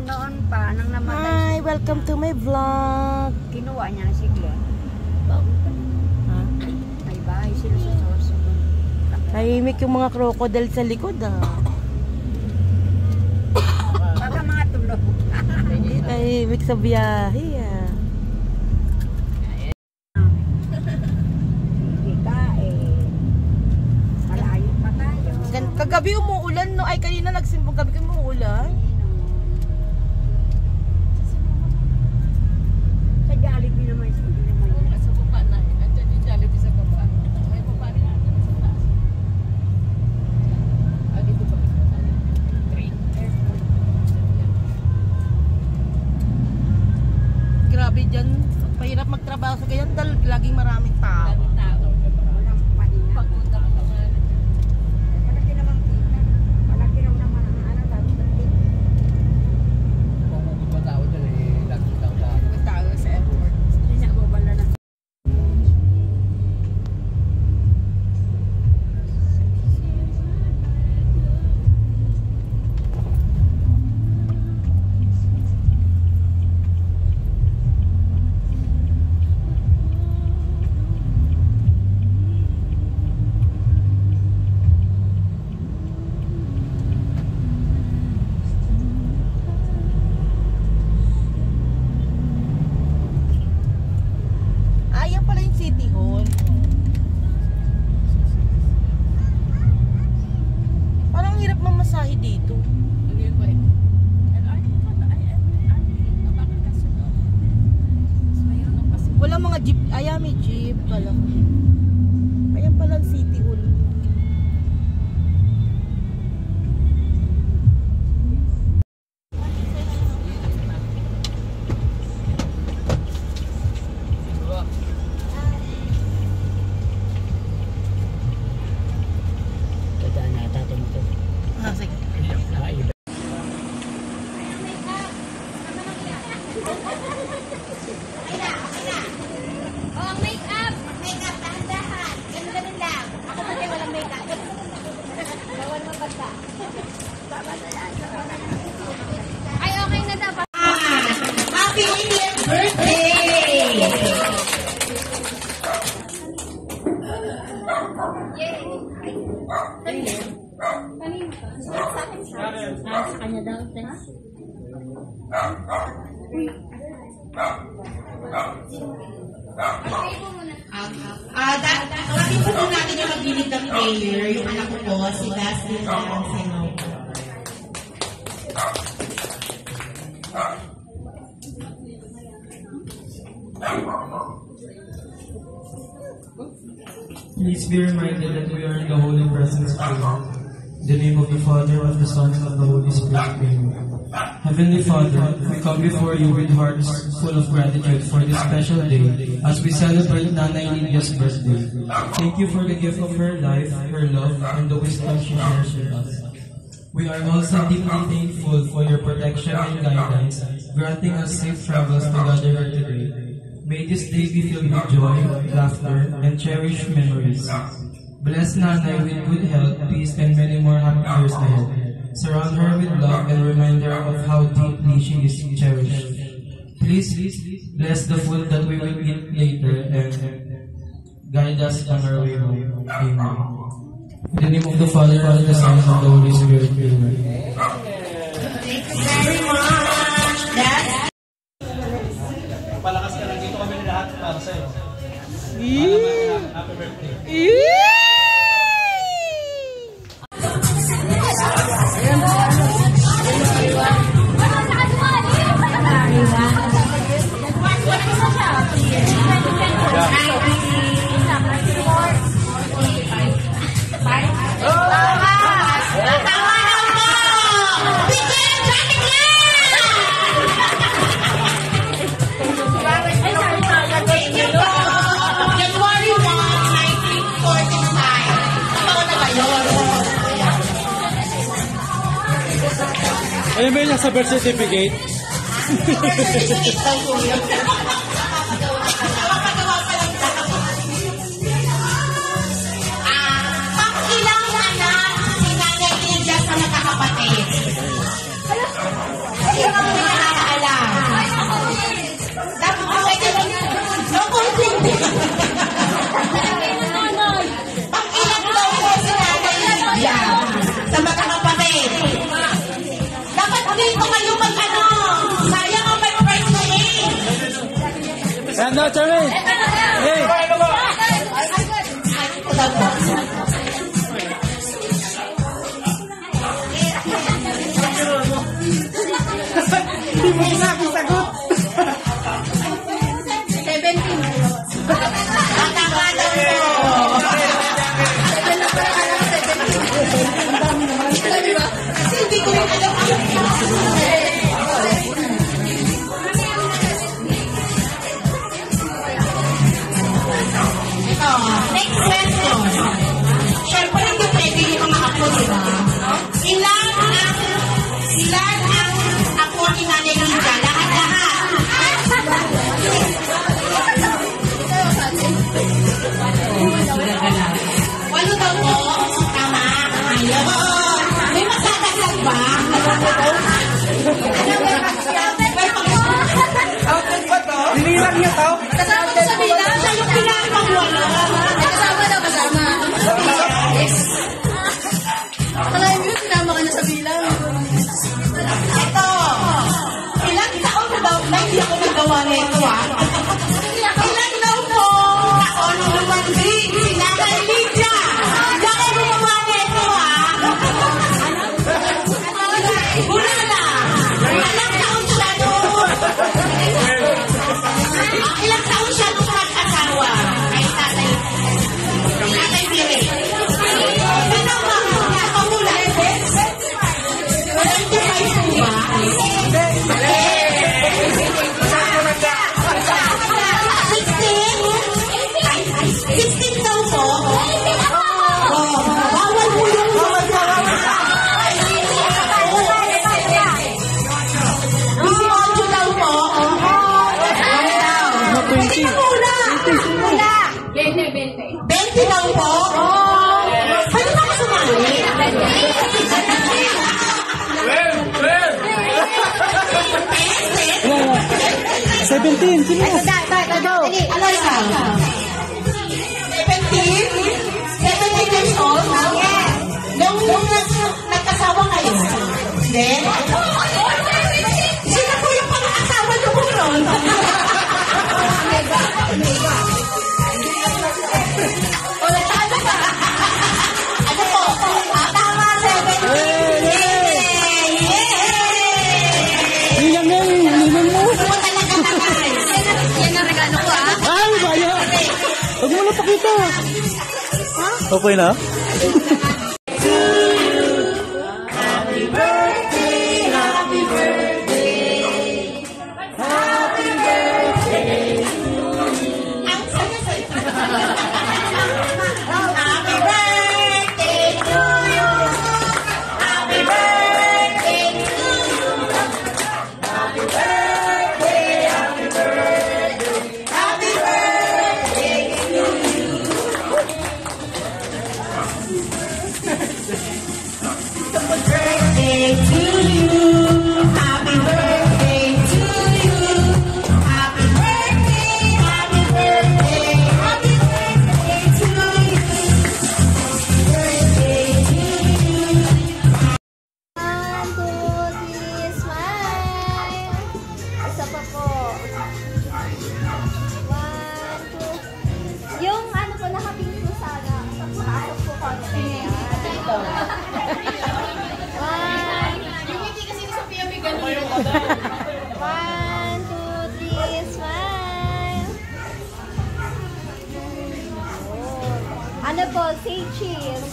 noon pa, nang namatay. Hi, welcome to my vlog. Kinuha niya na si Glenn. Ha? May bahay sila sa Sorsogon. Tahimik yung mga crocodile sa likod Baka mga tulog. Tahimik sa biyahe Malayo pa tayo. Kagabi umuulan no? Ay kanina nagsimbong gabi kami umuulan. Sa Jollibee naman siya. Hindi naman yun. Sa baba na eh. Andiyan yung Jollibee sa baba. May baba rin natin sa taas. Dito ba? Train. Grabe dyan. Pahirap magtrabaho sa ganyan dahil laging maraming tao. Walang pahinga. Pagod ang naman. Malaki naman kita. Malaki naman ang ano. Tapos natin. Kung mga tao dyan eh. Lagi tao sa airport. Hindi na babala na. Ayan pala yung City Hall. Parang hirap mamasahe dito. Ano yun ba eh? Bakit kasi no? Mas mayroon ng kasi. Walang mga jeep. Ayan may jeep pala. Ayan pala ang City Hall. Dadaan na natin ito. Sige. Oh, make-up! Make-up, dahan-dahan. Ganun lang. Ako pati walang make-up. Bawal mo basta. Ay, okay na dapat. Happy Indian birthday! Sa kanya daw, thanks. Tawagin po natin yung mag-lead ng prayer. Yung anak ko po, si Dustin Lanseno. Please be reminded that we are in the holy presence of God. In the name of the Father, of the Son, and of the Holy Spirit. Amen. Heavenly Father, we come before you with hearts full of gratitude for this special day as we celebrate Nanay Lydia's birthday. Thank you for the gift of her life, her love, and the wisdom she shares with us. We are also deeply thankful for your protection and guidance, granting us safe travels to gather here today. May this day be filled with joy, laughter, and cherished memories. Bless Nanay with good health, peace, and many more happy years ahead. Surround her with love and remind her of how deeply she is cherished. Please bless the food that we will eat later and guide us on our way home. Amen. In the name of the Father, and the Son, and of the Holy Spirit. Amen. Thank you very much. Palakas ka lang dito kami lahat para sa'yo. Happy birthday. Ano ba yun sa birth certificate? Ilang anak si Nanay Lydia sa magkakapatid? na, Charmaine! Hey! Hindi mo sinabi sagot. 17. Tama daw po. Kasi hindi ko rin alam ito, next question. Siyempre, hindi pwede yung mga apo, diba? Ilan ang apo ni Nanay Linda? Lahat-lahat. Walo daw po. Tama. Ayun. May magdadagdag ba? Dinilang niya tao? Kasama ko sa bilang. Siya yung pinapangwala. Kasama na, kasama. Kalahin mo, sinama ka na sa bilang. Ito. Ilang taon na daw na hindi ako nagawa nito, ah? Ilang daw po taon na umanding si Nanay Lydia? Hindi ako gumawa nito, ah? Una na. Ilang taon siya nung... Ilang taon siya nung magkasawa? Ay, tatay. Tatay Pire. Sino ba? Nakamula. 25 ba? 16 daw po. Bawal po yung Bisimocho daw po. Pwede ka muna. 20 daw po. Pwede ka sumali. 17, sino? Ano ikaw? 17? 17 years old? Nung nagkasawa kayo? Hindi? Sino po yung pang-asawa niyo po ron? O, nagtalo ka? Ano po? Tama, 17. Ninang mo. Ano talaga naman? Yan ang regalo ko, ah. Ay, baya! Huwag mo na pakita. Okay na? Happy birthday to you. Happy birthday to you. Happy birthday, happy birthday. Happy birthday to you. Birthday to you. Happy birthday to you. Happy birthday, happy birthday. Happy birthday to you. Birthday to you. 1, 2, 3, smile. Isa pa po. 1, 2. Yung ano po, nakaping po sana. Pasok po konti. Dito. 1. Yung hindi kasi ni Sophia may ganun. 1, 2, 3, smile. Ano po, say cheese.